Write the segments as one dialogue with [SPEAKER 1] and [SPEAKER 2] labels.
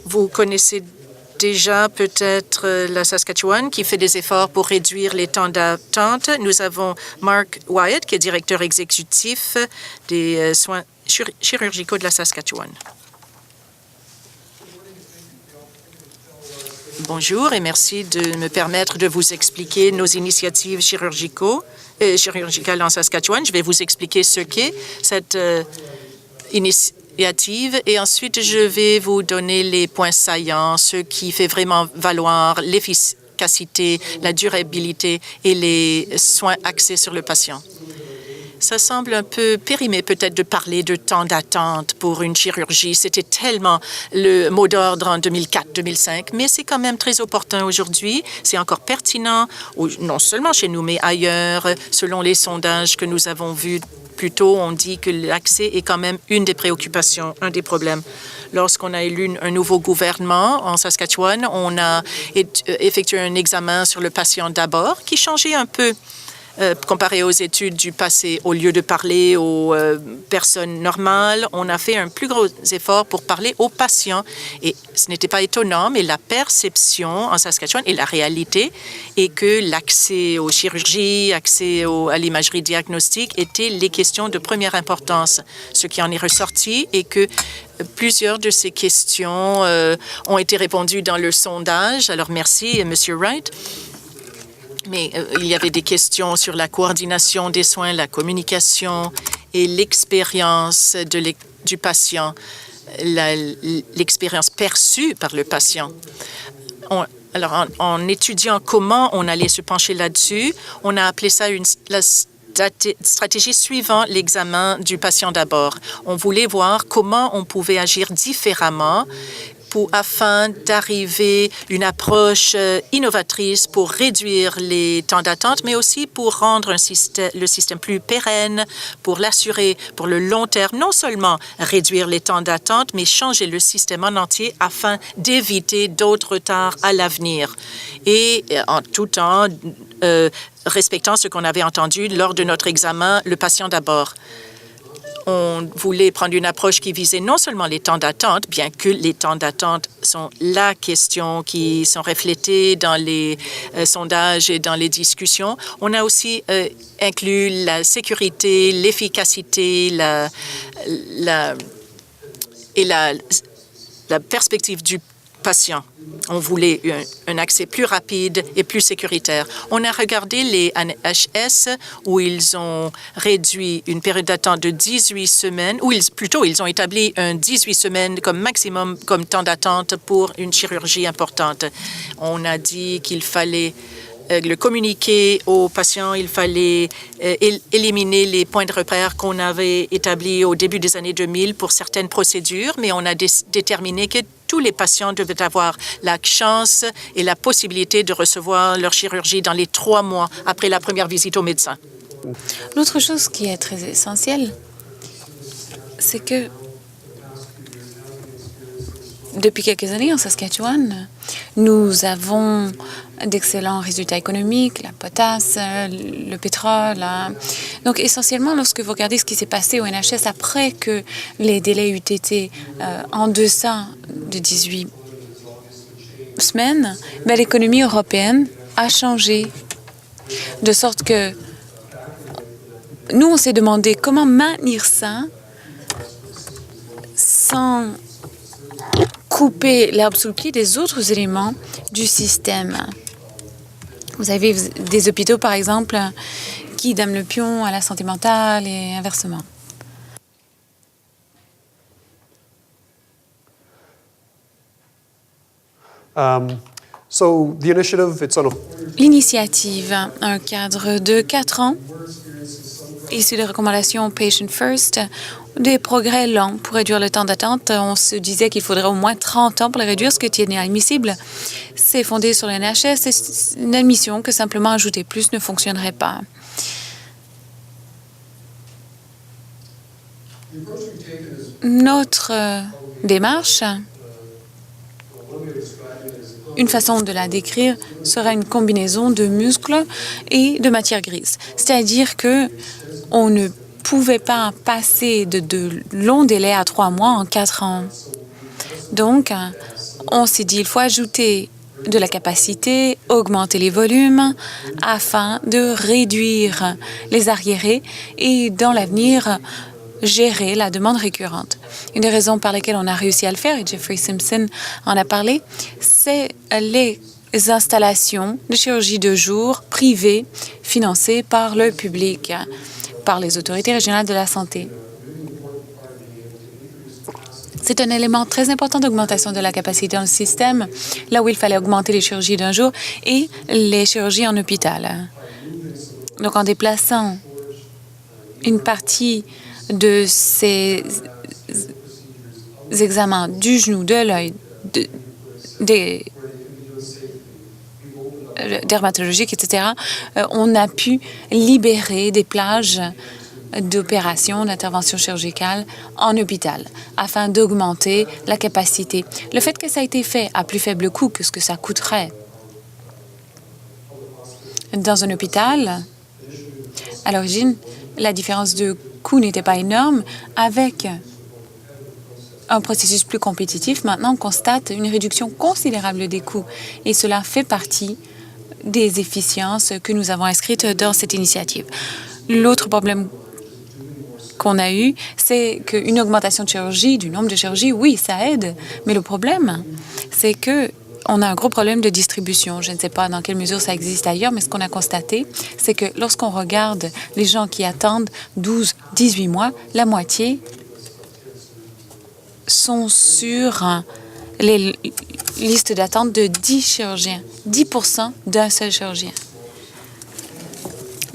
[SPEAKER 1] Vous connaissez déjà peut-être la Saskatchewan qui fait des efforts pour réduire les temps d'attente. Nous avons Mark Wyatt, qui est directeur exécutif des soins chirurgicaux de la Saskatchewan. Bonjour et merci de me permettre de vous expliquer nos initiatives chirurgicales en Saskatchewan. Je vais vous expliquer ce qu'est cette initiative et ensuite je vais vous donner les points saillants, ce qui fait vraiment valoir l'efficacité, la durabilité et les soins axés sur le patient. Ça semble un peu périmé peut-être de parler de temps d'attente pour une chirurgie. C'était tellement le mot d'ordre en 2004-2005, mais c'est quand même très opportun aujourd'hui. C'est encore pertinent, non seulement chez nous, mais ailleurs. Selon les sondages que nous avons vus plus tôt, on dit que l'accès est quand même une des préoccupations, un des problèmes. Lorsqu'on a élu un nouveau gouvernement en Saskatchewan, on a effectué un examen sur le patient d'abord qui changeait un peu comparé aux études du passé. Au lieu de parler aux personnes normales, on a fait un plus gros effort pour parler aux patients. Et ce n'était pas étonnant, mais la perception en Saskatchewan et la réalité est que l'accès aux chirurgies, accès à l'imagerie diagnostique étaient les questions de première importance. Ce qui en est ressorti est que plusieurs de ces questions ont été répondues dans le sondage. Alors merci, M. Wright. Mais il y avait des questions sur la coordination des soins, la communication et l'expérience du patient, l'expérience perçue par le patient. Alors, en étudiant comment on allait se pencher là-dessus, on a appelé ça la stratégie suivant l'examen du patient d'abord. On voulait voir comment on pouvait agir différemment afin d'arriver à une approche innovatrice pour réduire les temps d'attente, mais aussi pour rendre le système plus pérenne, pour l'assurer pour le long terme, non seulement réduire les temps d'attente, mais changer le système en entier afin d'éviter d'autres retards à l'avenir. Et en tout temps, respectant ce qu'on avait entendu lors de notre examen, le patient d'abord. On voulait prendre une approche qui visait non seulement les temps d'attente, bien que les temps d'attente sont la question qui sont reflétées dans les sondages et dans les discussions. On a aussi inclus la sécurité, l'efficacité, la perspective du patient. On voulait un accès plus rapide et plus sécuritaire. On a regardé les NHS où ils ont réduit une période d'attente de 18 semaines, ou ils ont établi un 18 semaines comme maximum comme temps d'attente pour une chirurgie importante. On a dit qu'il fallait le communiquer aux patients, il fallait éliminer les points de repère qu'on avait établis au début des années 2000 pour certaines procédures, mais on a déterminé que tous les patients devaient avoir la chance et la possibilité de recevoir leur chirurgie dans les 3 mois après la première visite au médecin.
[SPEAKER 2] L'autre chose qui est très essentielle, c'est que depuis quelques années en Saskatchewan, nous avons d'excellents résultats économiques, la potasse, le pétrole. Donc, essentiellement, lorsque vous regardez ce qui s'est passé au NHS après que les délais eut été en deçà de 18 semaines, l'économie européenne a changé. De sorte que nous, on s'est demandé comment maintenir ça sans couper l'herbe sous le pied des autres éléments du système. Vous avez des hôpitaux, par exemple, qui donnent le pion à la santé mentale et inversement. L'initiative, un cadre de 4 ans, issu des recommandations Patient First, des progrès lents pour réduire le temps d'attente. On se disait qu'il faudrait au moins 30 ans pour les réduire, ce qui est inadmissible. C'est fondé sur le NHS. C'est une admission que simplement ajouter plus ne fonctionnerait pas. Notre démarche, une façon de la décrire serait une combinaison de muscles et de matière grise. C'est-à-dire que on ne pouvait pas passer de longs délais à 3 mois en 4 ans. Donc, on s'est dit, il faut ajouter de la capacité, augmenter les volumes afin de réduire les arriérés et, dans l'avenir, gérer la demande récurrente. Une des raisons par lesquelles on a réussi à le faire, et Jeffrey Simpson en a parlé, c'est les installations de chirurgie de jour privées financées par le public, par les autorités régionales de la santé. C'est un élément très important d'augmentation de la capacité dans le système, là où il fallait augmenter les chirurgies d'un jour et les chirurgies en hôpital. Donc, en déplaçant une partie de ces examens du genou, de l'œil, des dermatologiques, etc., on a pu libérer des plages d'opérations, d'interventions chirurgicales en hôpital afin d'augmenter la capacité. Le fait que ça a été fait à plus faible coût que ce que ça coûterait dans un hôpital, à l'origine, la différence de coût n'était pas énorme. Avec un processus plus compétitif, maintenant, on constate une réduction considérable des coûts et cela fait partie des efficiences que nous avons inscrites dans cette initiative. L'autre problème qu'on a eu, c'est qu'une augmentation de chirurgie, du nombre de chirurgies, oui, ça aide, mais le problème, c'est que on a un gros problème de distribution. Je ne sais pas dans quelle mesure ça existe ailleurs, mais ce qu'on a constaté, c'est que lorsqu'on regarde les gens qui attendent 12, 18 mois, la moitié sont sur les listes d'attente de 10 chirurgiens, 10% d'un seul chirurgien.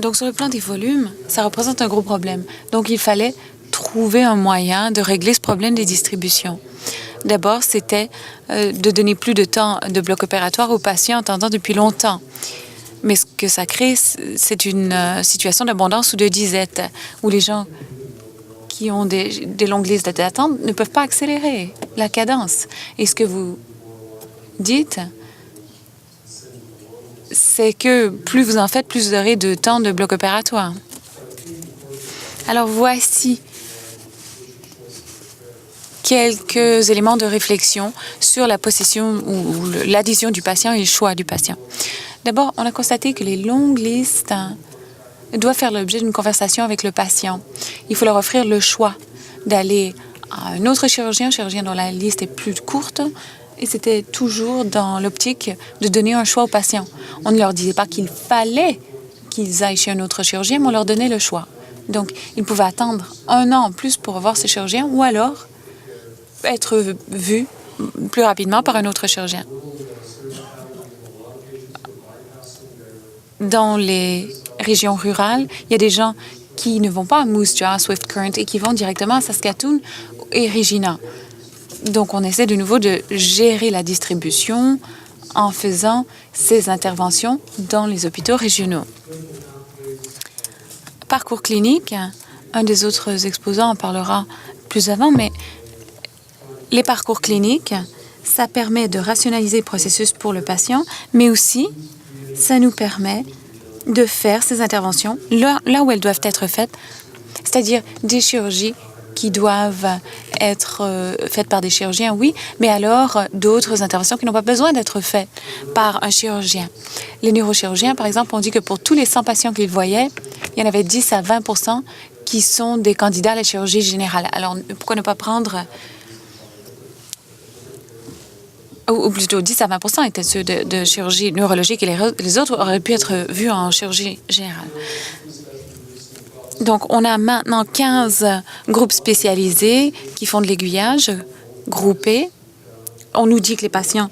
[SPEAKER 2] Donc, sur le plan des volumes, ça représente un gros problème. Donc, il fallait trouver un moyen de régler ce problème des distributions. D'abord, c'était de donner plus de temps de bloc opératoire aux patients attendant depuis longtemps. Mais ce que ça crée, c'est une situation d'abondance ou de disette, où les gens qui ont des longues listes d'attente ne peuvent pas accélérer la cadence. Et ce que vous dites, c'est que plus vous en faites, plus vous aurez de temps de bloc opératoire. Alors, voici quelques éléments de réflexion sur la possession ou l'adhésion du patient et le choix du patient. D'abord, on a constaté que les longues listes doivent faire l'objet d'une conversation avec le patient. Il faut leur offrir le choix d'aller à un autre chirurgien dont la liste est plus courte, et c'était toujours dans l'optique de donner un choix aux patients. On ne leur disait pas qu'il fallait qu'ils aillent chez un autre chirurgien, mais on leur donnait le choix. Donc, ils pouvaient attendre 1 an en plus pour revoir ce chirurgien ou alors être vus plus rapidement par un autre chirurgien. Dans les régions rurales, il y a des gens qui ne vont pas à Moose Jaw, Swift Current et qui vont directement à Saskatoon et Regina. Donc, on essaie de nouveau de gérer la distribution en faisant ces interventions dans les hôpitaux régionaux. Parcours clinique, un des autres exposants en parlera plus avant, mais les parcours cliniques, ça permet de rationaliser le processus pour le patient, mais aussi, ça nous permet de faire ces interventions là où elles doivent être faites, c'est-à-dire des chirurgies qui doivent être faites par des chirurgiens, oui, mais alors d'autres interventions qui n'ont pas besoin d'être faites par un chirurgien. Les neurochirurgiens, par exemple, ont dit que pour tous les 100 patients qu'ils voyaient, il y en avait 10 à 20% qui sont des candidats à la chirurgie générale. Alors, pourquoi ne pas prendre... ou plutôt 10 à 20% étaient ceux de chirurgie neurologique et les autres auraient pu être vus en chirurgie générale. Donc, on a maintenant 15 groupes spécialisés qui font de l'aiguillage groupé. On nous dit que les patients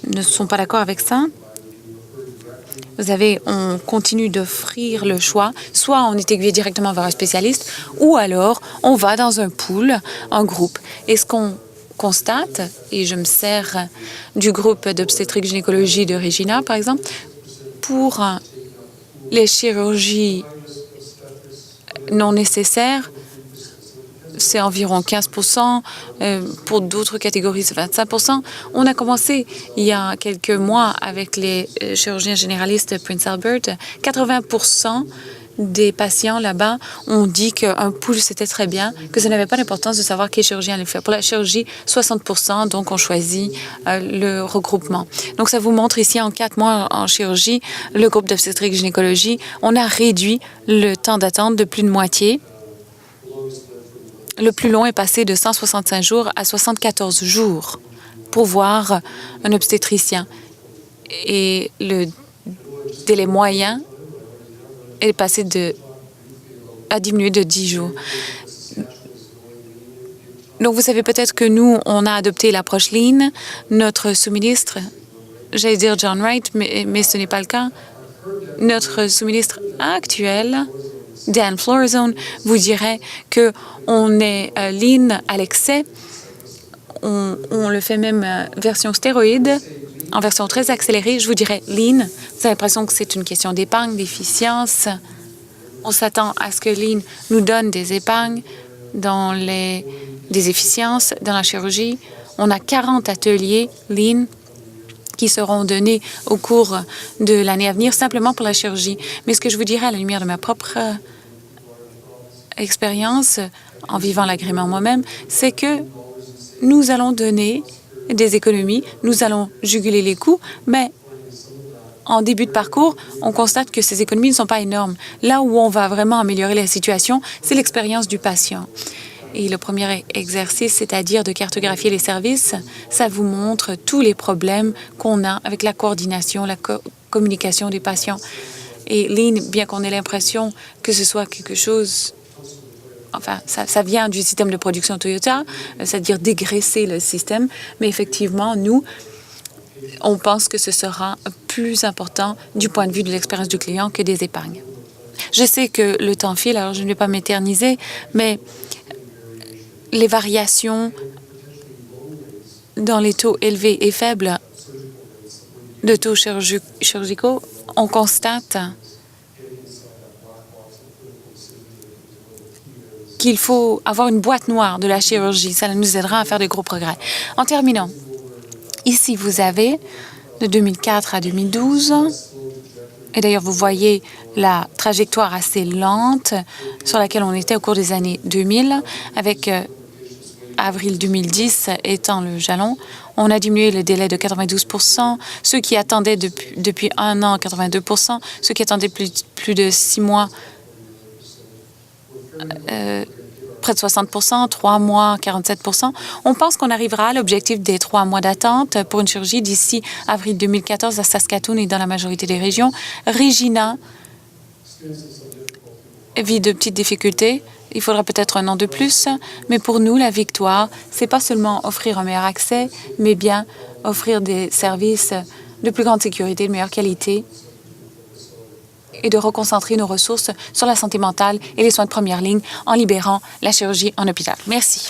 [SPEAKER 2] ne sont pas d'accord avec ça. On continue d'offrir le choix. Soit on est aiguillé directement vers un spécialiste, ou alors on va dans un pool, un groupe. Et ce qu'on constate, et je me sers du groupe d'obstétrique-gynécologie de Regina, par exemple, pour les chirurgies non nécessaires, c'est environ 15%. Pour d'autres catégories, c'est 25%. On a commencé il y a quelques mois avec les chirurgiens généralistes Prince Albert. 80% des patients là-bas ont dit qu'un pouls, c'était très bien, que ça n'avait pas d'importance de savoir quel chirurgien le fait. Pour la chirurgie, 60 %, donc on choisit le regroupement. Donc, ça vous montre ici, en 4 mois en chirurgie, le groupe d'obstétrique gynécologie, on a réduit le temps d'attente de plus de moitié. Le plus long est passé de 165 jours à 74 jours pour voir un obstétricien. Et le délai moyen est passé a diminué de 10 jours. Donc, vous savez peut-être que nous, on a adopté l'approche Lean. Notre sous-ministre, j'allais dire John Wright, mais ce n'est pas le cas. Notre sous-ministre actuel, Dan Florizone, vous dirait qu'on est Lean à l'excès. On le fait même version stéroïde, en version très accélérée. Je vous dirais Lean. Vous avez l'impression que c'est une question d'épargne, d'efficience. On s'attend à ce que Lean nous donne des épargnes des efficiences dans la chirurgie. On a 40 ateliers Lean qui seront donnés au cours de l'année à venir, simplement pour la chirurgie. Mais ce que je vous dirais à la lumière de ma propre expérience, en vivant l'agrément moi-même, c'est que nous allons donner des économies, nous allons juguler les coûts, mais en début de parcours, on constate que ces économies ne sont pas énormes. Là où on va vraiment améliorer la situation, c'est l'expérience du patient. Et le premier exercice, c'est-à-dire de cartographier les services, ça vous montre tous les problèmes qu'on a avec la coordination, la communication des patients. Et Lean, bien qu'on ait l'impression que ce soit quelque chose... Enfin, ça vient du système de production Toyota, c'est-à-dire dégraisser le système. Mais effectivement, nous, on pense que ce sera plus important du point de vue de l'expérience du client que des épargnes. Je sais que le temps file, alors je ne vais pas m'éterniser, mais les variations dans les taux élevés et faibles de taux chirurgicaux, on constate qu'il faut avoir une boîte noire de la chirurgie. Ça nous aidera à faire de gros progrès. En terminant, ici, vous avez de 2004 à 2012. Et d'ailleurs, vous voyez la trajectoire assez lente sur laquelle on était au cours des années 2000, avec avril 2010 étant le jalon. On a diminué le délai de 92 %. Ceux qui attendaient depuis 1 an, 82 %. Ceux qui attendaient plus de 6 mois, près de 60 %, 3 mois, 47 %. On pense qu'on arrivera à l'objectif des 3 mois d'attente pour une chirurgie d'ici avril 2014 à Saskatoon et dans la majorité des régions. Regina vit de petites difficultés. Il faudra peut-être 1 an de plus, mais pour nous, la victoire, c'est pas seulement offrir un meilleur accès, mais bien offrir des services de plus grande sécurité, de meilleure qualité, et de reconcentrer nos ressources sur la santé mentale et les soins de première ligne en libérant la chirurgie en hôpital. Merci.